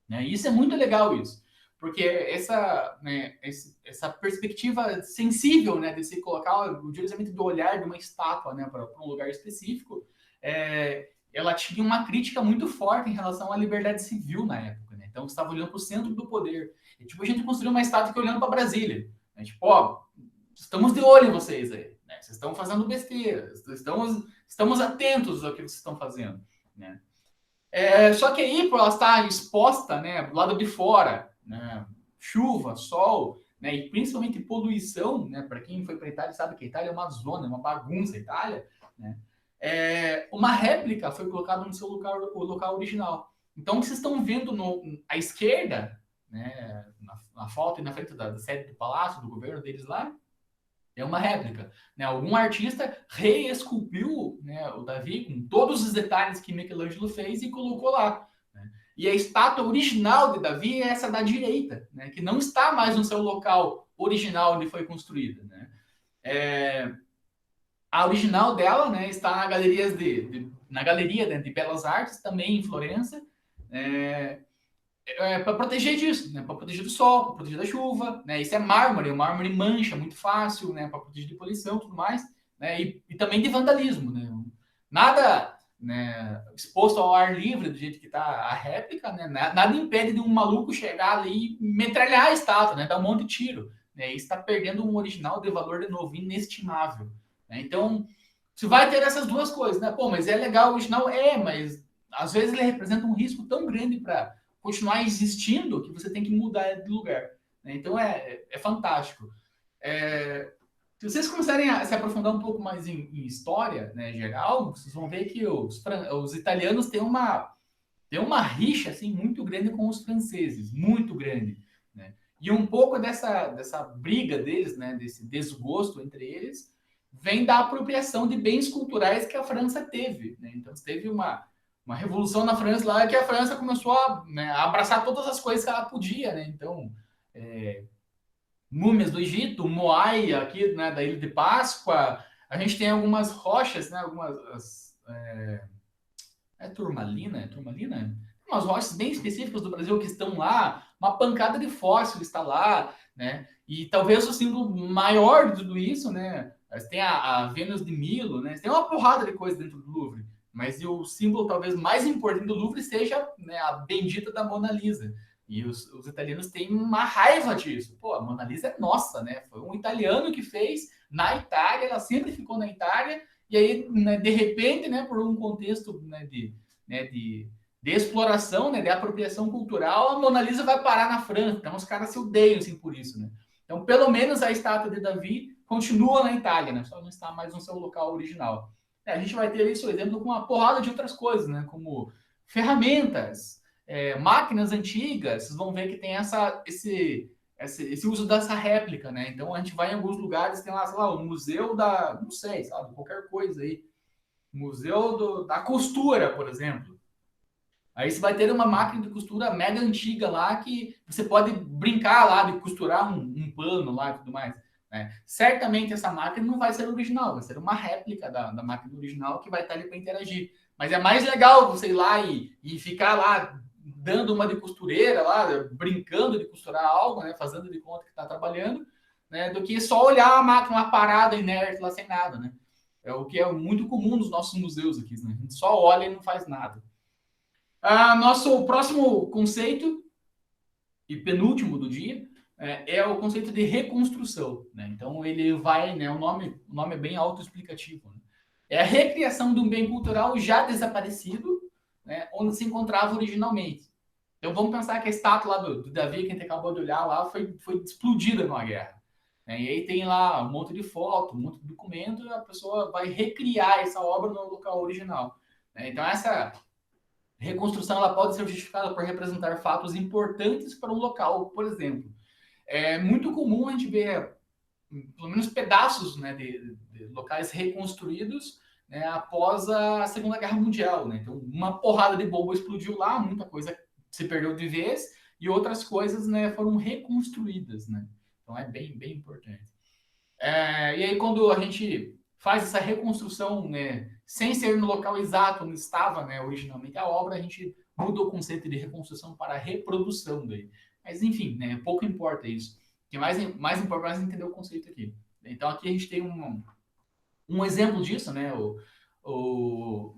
Né? Isso é muito legal, isso. Porque essa perspectiva sensível, né, de se colocar o direcionamento do olhar de uma estátua, né, para um lugar específico, ela tinha uma crítica muito forte em relação à liberdade civil na época. Né? Então, você estava olhando para o centro do poder. E, tipo, a gente construiu uma estátua que olhando para Brasília. Né? Tipo, ó, estamos de olho em vocês aí. Né? Vocês estão fazendo besteira. Estamos atentos ao que vocês estão fazendo. Né? Só que aí, por ela estar exposta, né, do lado de fora, né, chuva, sol, né, e principalmente poluição, né, para quem foi para a Itália sabe que a Itália é uma zona, é uma bagunça, a Itália, né, uma réplica foi colocada no seu local original. Então, o que vocês estão vendo à esquerda, né, na foto e na frente da sede do palácio, do governo deles lá, é uma réplica. Né? Algum artista reesculpiu, né, o Davi com todos os detalhes que Michelangelo fez e colocou lá. Né? E a estátua original de Davi é essa da direita, né, que não está mais no seu local original onde foi construída. Né? A original dela, né, está na galeria, né, de Belas Artes, também em Florença. Para proteger disso, né? Para proteger do sol, para proteger da chuva, né? Isso é mármore, o mármore mancha muito fácil, né? Para proteger de poluição e tudo mais, né? E também de vandalismo, né? Nada, né, exposto ao ar livre do jeito que está a réplica, né? Nada impede de um maluco chegar ali e metralhar a estátua, né? Dar um monte de tiro, né? E está perdendo um original de valor de novo inestimável, né? Então, você vai ter essas duas coisas, né? Pô, mas é legal o original, mas às vezes ele representa um risco tão grande para continuar existindo que você tem que mudar de lugar. Né? Então é fantástico. Se vocês começarem a se aprofundar um pouco mais em história, né, geral, vocês vão ver que os italianos têm uma rixa assim, muito grande com os franceses, muito grande. Né? E um pouco dessa briga deles, né, desse desgosto entre eles, vem da apropriação de bens culturais que a França teve. Né? Então, teve uma revolução na França lá que a França começou a abraçar todas as coisas que ela podia, né? Então, múmias do Egito, Moai aqui, né, da Ilha de Páscoa, A gente tem algumas rochas, né? Turmalina? É turmalina? Umas rochas bem específicas do Brasil que estão lá, uma pancada de fóssil está lá, né? E talvez o símbolo maior de tudo isso, né? Tem a Vênus de Milo, né? Tem uma porrada de coisa dentro do Louvre, mas o símbolo talvez mais importante do Louvre seja, né, a bendita da Mona Lisa. E os italianos têm uma raiva disso. Pô, a Mona Lisa é nossa, né? Foi um italiano que fez na Itália, ela sempre ficou na Itália, e aí, né, de repente, né, por um contexto, né, de exploração, né, de apropriação cultural, a Mona Lisa vai parar na França. Então, os caras se odeiam assim, por isso. Né? Então, pelo menos a estátua de Davi continua na Itália, né? Só não está mais no seu local original. A gente vai ter isso, exemplo, com uma porrada de outras coisas, né? Como ferramentas, máquinas antigas. Vocês vão ver que tem esse uso dessa réplica, né? Então a gente vai em alguns lugares, tem lá, sei lá, o museu não sei, sabe, qualquer coisa aí. Museu da costura, por exemplo. Aí você vai ter uma máquina de costura mega antiga lá que você pode brincar lá de costurar um pano lá e tudo mais. Né? Certamente essa máquina não vai ser original, vai ser uma réplica da máquina original que vai estar ali para interagir. Mas é mais legal você ir lá e ficar lá dando uma de costureira lá, brincando de costurar algo, né? Fazendo de conta que está trabalhando, né? Do que só olhar a máquina lá parada, inerte, lá sem nada, né? É o que é muito comum nos nossos museus aqui, né? A gente só olha e não faz nada. Nosso próximo conceito e penúltimo do dia é o conceito de reconstrução. Né? Então ele vai, né, o nome é bem autoexplicativo. Né? É a recriação de um bem cultural já desaparecido, né, onde se encontrava originalmente. Então vamos pensar que a estátua lá do Davi, que a gente acabou de olhar lá, foi explodida numa guerra. Né? E aí tem lá um monte de foto, um monte de documento, e a pessoa vai recriar essa obra no local original. Né? Então essa reconstrução ela pode ser justificada por representar fatos importantes para um local, por exemplo. É muito comum a gente ver, pelo menos pedaços, né, de locais reconstruídos, né, após a Segunda Guerra Mundial. Né? Então, uma porrada de bomba explodiu lá, muita coisa se perdeu de vez, e outras coisas, né, foram reconstruídas. Né? Então, é bem, bem importante. E aí, quando a gente faz essa reconstrução, né, sem ser no local exato onde estava, né, originalmente a obra, a gente muda o conceito de reconstrução para reprodução daí. Mas enfim, né, pouco importa isso. O que mais importa é entender o conceito aqui. Então aqui a gente tem um exemplo disso, né, o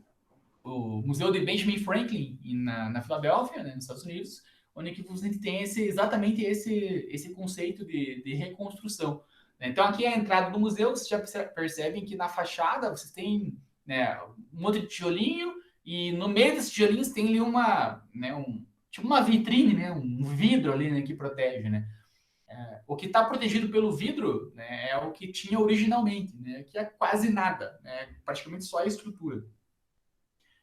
Museu de Benjamin Franklin na Filadélfia, né, nos Estados Unidos, onde que você tem exatamente esse conceito de reconstrução. Então aqui é a entrada do museu, vocês já percebem que na fachada vocês têm, né, um monte de tijolinho e no meio desses tijolinhos tem ali tipo uma vitrine, né, um vidro ali, né, que protege, né. O que está protegido pelo vidro, né, é o que tinha originalmente, né, que é quase nada, né, praticamente só a estrutura.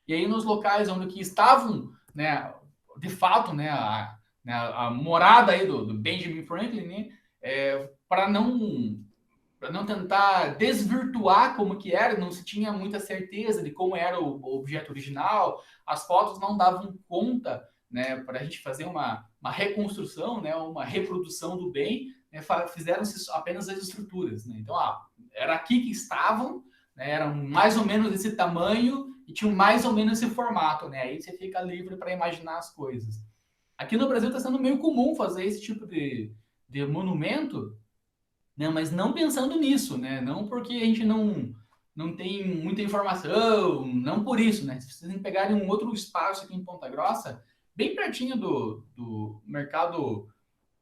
E aí nos locais onde que estavam, né, de fato, né, a morada aí do Benjamin Franklin, né, para não tentar desvirtuar como que era, não se tinha muita certeza de como era o objeto original, as fotos não davam conta, né, para a gente fazer uma reconstrução, né, uma reprodução do bem, né, fizeram-se apenas as estruturas. Né? Então, era aqui que estavam, né, eram mais ou menos desse tamanho e tinham mais ou menos esse formato. Né? Aí você fica livre para imaginar as coisas. Aqui no Brasil está sendo meio comum fazer esse tipo de monumento, né? Mas não pensando nisso, né? Não porque a gente não tem muita informação, não por isso, né? Se vocês pegarem um outro espaço aqui em Ponta Grossa, bem pertinho do mercado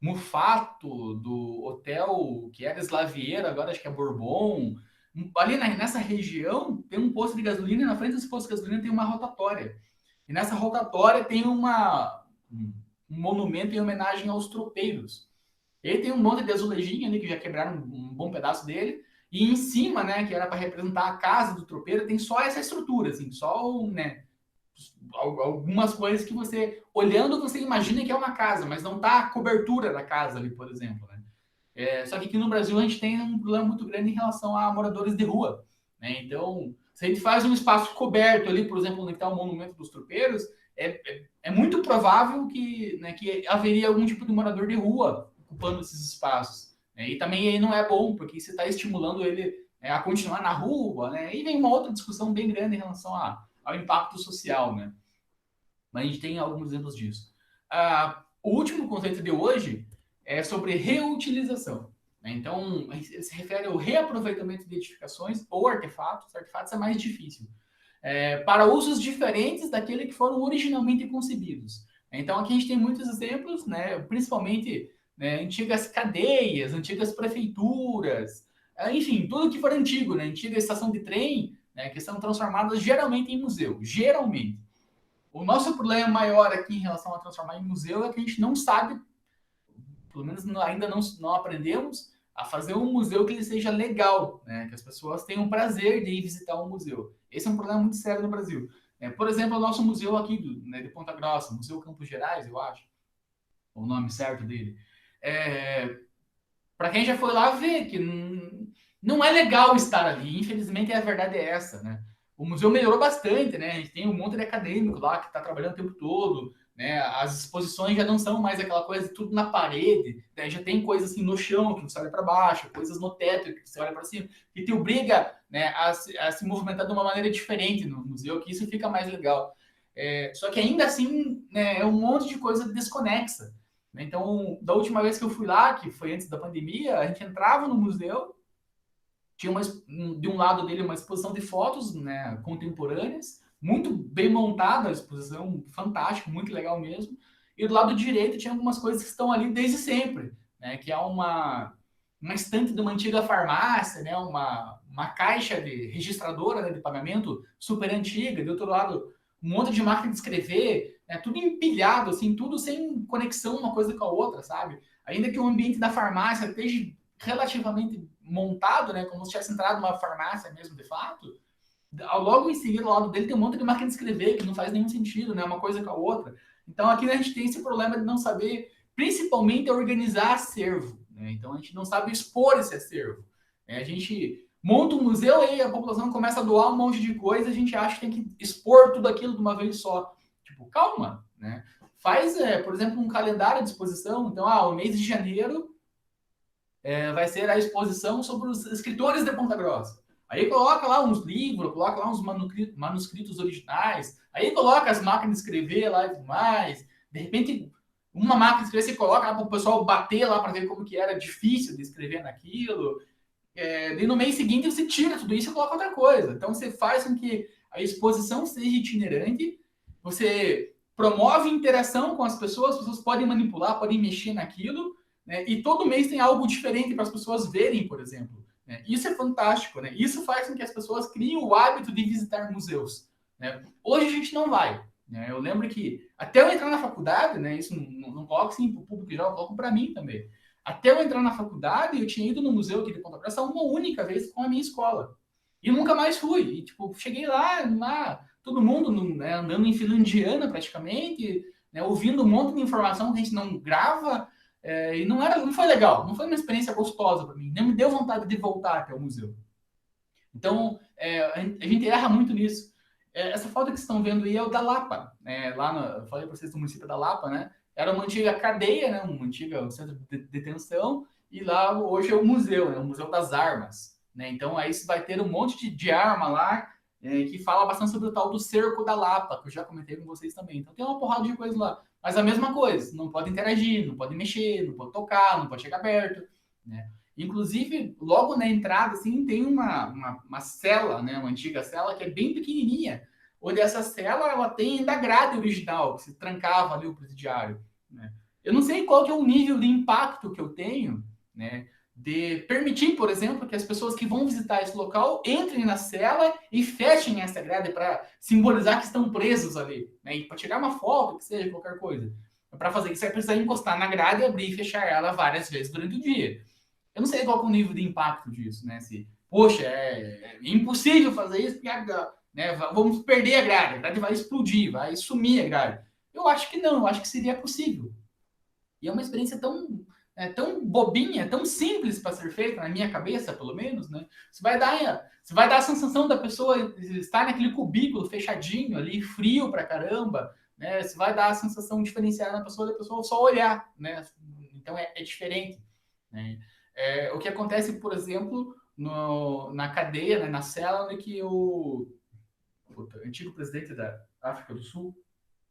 Mufato, do hotel que era Slavieira, agora acho que é Bourbon, ali nessa região tem um posto de gasolina e na frente desse posto de gasolina tem uma rotatória. E nessa rotatória tem um monumento em homenagem aos tropeiros. Ele tem um monte de azulejinho ali que já quebraram um bom pedaço dele. E em cima, né, que era para representar a casa do tropeiro, tem só essa estrutura, assim, né, algumas coisas que você, olhando, você imagina que é uma casa, mas não tá a cobertura da casa ali, por exemplo. Né? Só que aqui no Brasil a gente tem um problema muito grande em relação a moradores de rua. Né? Então, se a gente faz um espaço coberto ali, por exemplo, onde está o monumento dos tropeiros, é muito provável que, né, que haveria algum tipo de morador de rua ocupando esses espaços. Né? E também aí não é bom, porque você está estimulando ele a continuar na rua, né? E vem uma outra discussão bem grande em relação ao impacto social, né? Mas a gente tem alguns exemplos disso. O último conceito de hoje é sobre reutilização. Né? Então, se refere ao reaproveitamento de edificações ou artefatos. Artefatos é mais difícil. Para usos diferentes daquele que foram originalmente concebidos. Então, aqui a gente tem muitos exemplos, né, principalmente, né, antigas cadeias, antigas prefeituras, enfim, tudo que for antigo, né, antiga estação de trem, né, que são transformadas geralmente em museu, geralmente. O nosso problema maior aqui em relação a transformar em museu é que a gente não sabe, pelo menos ainda não aprendemos, a fazer um museu que ele seja legal, né? Que as pessoas tenham prazer de ir visitar um museu. Esse é um problema muito sério no Brasil. Por exemplo, o nosso museu aqui de Ponta Grossa, Museu Campos Gerais, eu acho, o nome certo dele. Para quem já foi lá ver que não é legal estar ali, infelizmente a verdade é essa, né? O museu melhorou bastante, né? A gente tem um monte de acadêmico lá que está trabalhando o tempo todo, né? As exposições já não são mais aquela coisa de tudo na parede, né? Já tem coisas assim no chão que você olha para baixo, coisas no teto que você olha para cima, que te obriga, né, a se movimentar de uma maneira diferente no museu, que isso fica mais legal. Só que ainda assim, né, é um monte de coisa desconexa. Então, da última vez que eu fui lá, que foi antes da pandemia, a gente entrava no museu, tinha de um lado dele uma exposição de fotos, né, contemporâneas, muito bem montada a exposição, fantástico, muito legal mesmo. E do lado direito tinha algumas coisas que estão ali desde sempre, né, que é uma estante de uma antiga farmácia, né, uma caixa de registradora, né, de pagamento super antiga. Do outro lado, um monte de máquina de escrever, né, tudo empilhado, assim, tudo sem conexão uma coisa com a outra, sabe? Ainda que o ambiente da farmácia esteja relativamente montado, né, como se tivesse entrado numa farmácia mesmo, de fato, logo em seguida, ao lado dele, tem um monte de máquina de escrever que não faz nenhum sentido, né, uma coisa com a outra. Então, aqui a gente tem esse problema de não saber, principalmente, organizar acervo. Né? Então, a gente não sabe expor esse acervo. A gente monta um museu e a população começa a doar um monte de coisa, a gente acha que tem que expor tudo aquilo de uma vez só. Tipo, calma, né? Faz, por exemplo, um calendário de exposição. Então, o mês de janeiro vai ser a exposição sobre os escritores de Ponta Grossa. Aí coloca lá uns livros, coloca lá uns manuscritos originais, aí coloca as máquinas de escrever lá e tudo mais. De repente, uma máquina de escrever você coloca lá para o pessoal bater lá para ver como que era difícil de escrever naquilo. E no mês seguinte você tira tudo isso e coloca outra coisa. Então você faz com que a exposição seja itinerante, você promove interação com as pessoas podem manipular, podem mexer naquilo, né? E todo mês tem algo diferente para as pessoas verem, por exemplo. Né? Isso é fantástico, né? Isso faz com que as pessoas criem o hábito de visitar museus. Né? Hoje a gente não vai. Né? Eu lembro que até eu entrar na faculdade, né? Isso não coloco assim para o público geral, coloco para mim também. Até eu entrar na faculdade, eu tinha ido no museu aqui de Ponta Grossa uma única vez com a minha escola. E nunca mais fui. E, tipo, cheguei lá todo mundo, né, andando em fila indiana praticamente, né, ouvindo um monte de informação que a gente não grava. E não foi legal, não foi uma experiência gostosa para mim, nem me deu vontade de voltar até o museu. Então, a gente erra muito nisso. Essa foto que vocês estão vendo aí é o da Lapa, né? Eu falei para vocês do município da Lapa, né? Era uma antiga cadeia, né? Uma antiga centro de detenção, e lá hoje é o museu, né? O Museu das Armas, né? Então aí você vai ter um monte de arma lá, que fala bastante sobre o tal do cerco da Lapa, que eu já comentei com vocês também. Então tem uma porrada de coisa lá. Mas a mesma coisa, não pode interagir, não pode mexer, não pode tocar, não pode chegar perto, né? Inclusive, logo na entrada, assim, tem uma cela, né? Uma antiga cela que é bem pequenininha, onde essa cela, ela tem ainda a grade original, que se trancava ali o presidiário, né? Eu não sei qual que é o nível de impacto que eu tenho, né? De permitir, por exemplo, que as pessoas que vão visitar esse local entrem na cela e fechem essa grade para simbolizar que estão presos ali, né? E para tirar uma foto, que seja qualquer coisa. Para fazer isso, você vai precisar encostar na grade, abrir e fechar ela várias vezes durante o dia. Eu não sei qual é o nível de impacto disso, né? Se, poxa, é impossível fazer isso, porque né, vamos perder a grade vai explodir, vai sumir a grade. Eu acho que não, eu acho que seria possível. E é uma experiência tão bobinha, tão simples para ser feita, na minha cabeça, pelo menos, né? Você vai dar a sensação da pessoa estar naquele cubículo fechadinho ali, frio pra caramba, né? Você vai dar a sensação diferenciada na pessoa, da pessoa só olhar, né? Então é diferente, né? O que acontece, por exemplo, na cadeia, né, na cela em que o antigo presidente da África do Sul,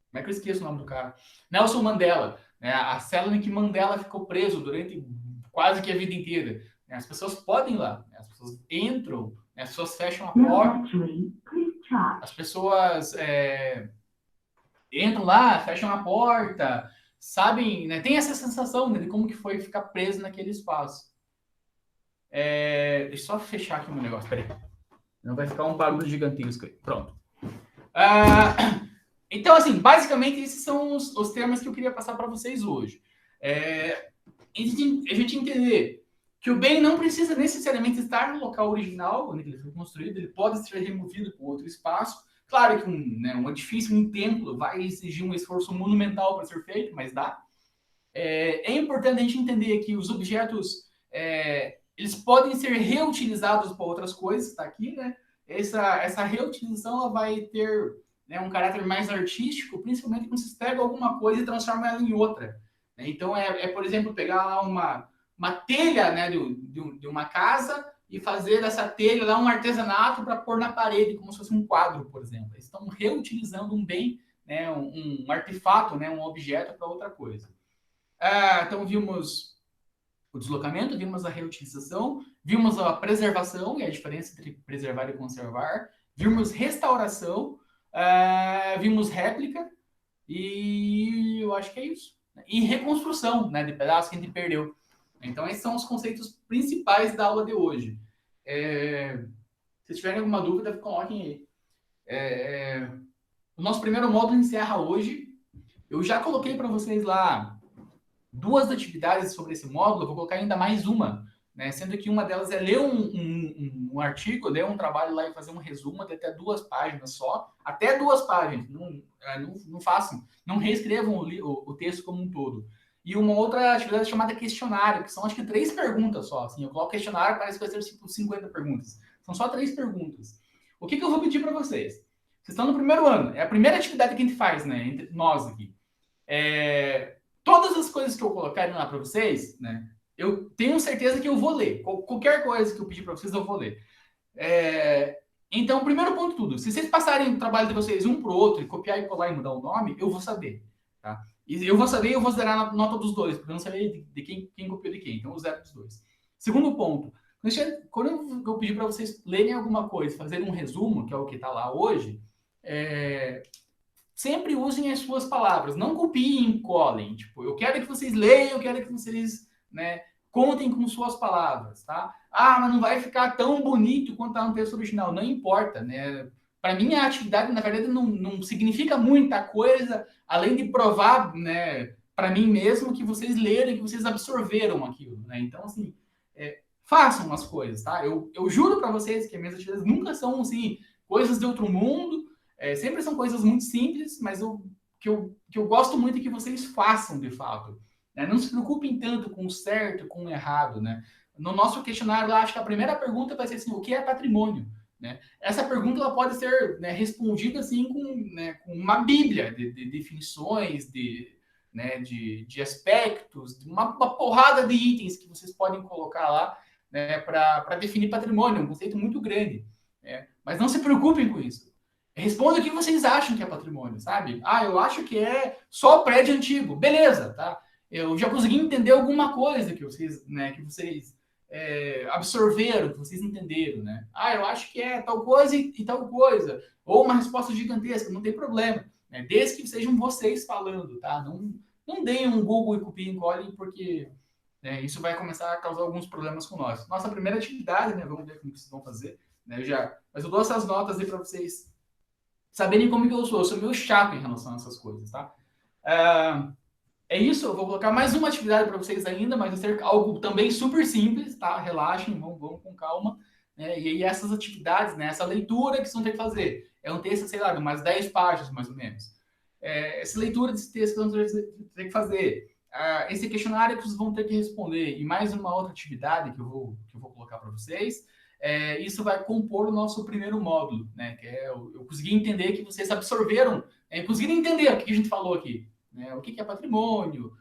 como é que eu esqueço o nome do cara? Nelson Mandela, né, a cela em que Mandela ficou preso durante quase que a vida inteira. Né, as pessoas podem ir lá, né, as pessoas entram, né, as pessoas fecham a porta, as pessoas entram lá, fecham a porta, sabem, né, tem essa sensação, né, de como que foi ficar preso naquele espaço. Deixa eu só fechar aqui o meu negócio, peraí. Não vai ficar um barulho gigantesco aí. Pronto. Então, assim, basicamente, esses são os temas que eu queria passar para vocês hoje. A gente entender que o bem não precisa necessariamente estar no local original, onde ele foi construído, ele pode ser removido para outro espaço. Claro que um edifício, um templo, vai exigir um esforço monumental para ser feito, mas dá. É importante a gente entender que os objetos eles podem ser reutilizados para outras coisas, está aqui, né? Essa reutilização ela vai ter, né, um caráter mais artístico, principalmente quando você pega alguma coisa e transforma ela em outra. Né? Então, por exemplo, pegar lá uma telha, né, de uma casa e fazer dessa telha lá um artesanato para pôr na parede, como se fosse um quadro, por exemplo. Eles estão reutilizando um bem, né, um artefato, né, um objeto para outra coisa. Então, vimos o deslocamento, vimos a reutilização, vimos a preservação, e a diferença entre preservar e conservar, vimos restauração, vimos réplica, e eu acho que é isso. E reconstrução, né, de pedaços que a gente perdeu. Então, esses são os conceitos principais da aula de hoje. Se tiverem alguma dúvida, coloquem aí. O nosso primeiro módulo encerra hoje. Eu já coloquei para vocês lá 2 atividades sobre esse módulo, eu vou colocar ainda mais uma, né? Sendo que uma delas é ler um artigo, ler um trabalho lá e fazer um resumo de até 2 páginas só, até 2 páginas, não façam, não reescrevam o texto como um todo. E uma outra atividade chamada questionário, que são acho que 3 perguntas só, assim, eu coloco questionário, parece que vai ser tipo 50 perguntas, são só 3 perguntas. O que eu vou pedir para vocês? Vocês estão no primeiro ano, é a primeira atividade que a gente faz, né, entre nós aqui. Todas as coisas que eu colocarem lá para vocês, né, eu tenho certeza que eu vou ler. Qualquer coisa que eu pedir para vocês, eu vou ler. Então, primeiro ponto tudo, se vocês passarem o trabalho de vocês um para o outro, e copiar e colar e mudar o nome, eu vou saber. Tá? E eu vou saber e eu vou zerar a nota dos dois, porque eu não sei de quem copiou de quem. Então, eu zero dos dois. Segundo ponto, quando eu pedir para vocês lerem alguma coisa, fazerem um resumo, que é o que está lá hoje, sempre usem as suas palavras, não copiem e colhem. Tipo, eu quero que vocês leiam, eu quero que vocês, né, contem com suas palavras, tá? Mas não vai ficar tão bonito quanto está no texto original. Não importa, né? Para mim, a atividade, na verdade, não significa muita coisa, além de provar, né, para mim mesmo que vocês leram, que vocês absorveram aquilo, né? Então, assim, façam as coisas, tá? Eu juro para vocês que as minhas atividades nunca são, assim, coisas de outro mundo, sempre são coisas muito simples, mas que eu gosto muito é que vocês façam de fato. Né? Não se preocupem tanto com o certo, com o errado. Né? No nosso questionário, acho que a primeira pergunta vai ser assim: o que é patrimônio? Né? Essa pergunta ela pode ser, né, respondida assim com uma bíblia de definições, de aspectos, uma porrada de itens que vocês podem colocar lá, né, para definir patrimônio, um conceito muito grande. Né? Mas não se preocupem com isso. Responda o que vocês acham que é patrimônio, sabe? Eu acho que é só prédio antigo. Beleza, tá? Eu já consegui entender alguma coisa que vocês absorveram, que vocês entenderam, né? Eu acho que é tal coisa e tal coisa. Ou uma resposta gigantesca, não tem problema. Né? Desde que sejam vocês falando, tá? Não deem um Google e copiem e colhem, porque isso vai começar a causar alguns problemas com nós. Nossa primeira atividade, né? Vamos ver como que vocês vão fazer. Né? Mas eu dou essas notas aí para vocês saberem como que eu sou meio chato em relação a essas coisas, tá? É isso, eu vou colocar mais uma atividade para vocês ainda, mas vai ser algo também super simples, tá? Relaxem, vamos com calma. Né? E aí essas atividades, né? Essa leitura que vocês vão ter que fazer. É um texto, sei lá, de umas 10 páginas, mais ou menos. Essa leitura desse texto que vocês vão ter que fazer. Esse questionário que vocês vão ter que responder. E mais uma outra atividade que eu vou colocar para vocês. Isso vai compor o nosso primeiro módulo, né? Que eu consegui entender que vocês absorveram, conseguiram entender o que a gente falou aqui, né? O que é patrimônio,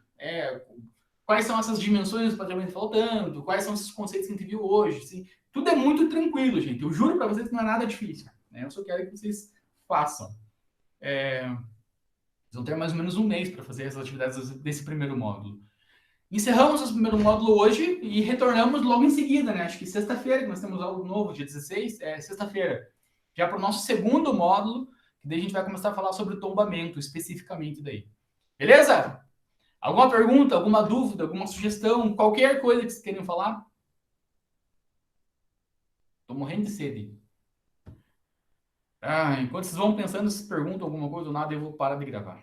quais são essas dimensões do patrimônio faltando, quais são esses conceitos que a gente viu hoje, assim, Tudo é muito tranquilo, gente. Eu juro para vocês que não é nada difícil, né? Eu só quero que vocês façam. Vocês vão ter mais ou menos um mês para fazer as atividades desse primeiro módulo. Encerramos esse primeiro módulo hoje e retornamos logo em seguida, né? Acho que sexta-feira, que nós temos algo novo, dia 16, sexta-feira. Já para o nosso segundo módulo, que daí a gente vai começar a falar sobre tombamento, especificamente daí. Beleza? Alguma pergunta, alguma dúvida, alguma sugestão, qualquer coisa que vocês queiram falar? Tô morrendo de sede. Enquanto vocês vão pensando, se perguntam alguma coisa ou nada, eu vou parar de gravar.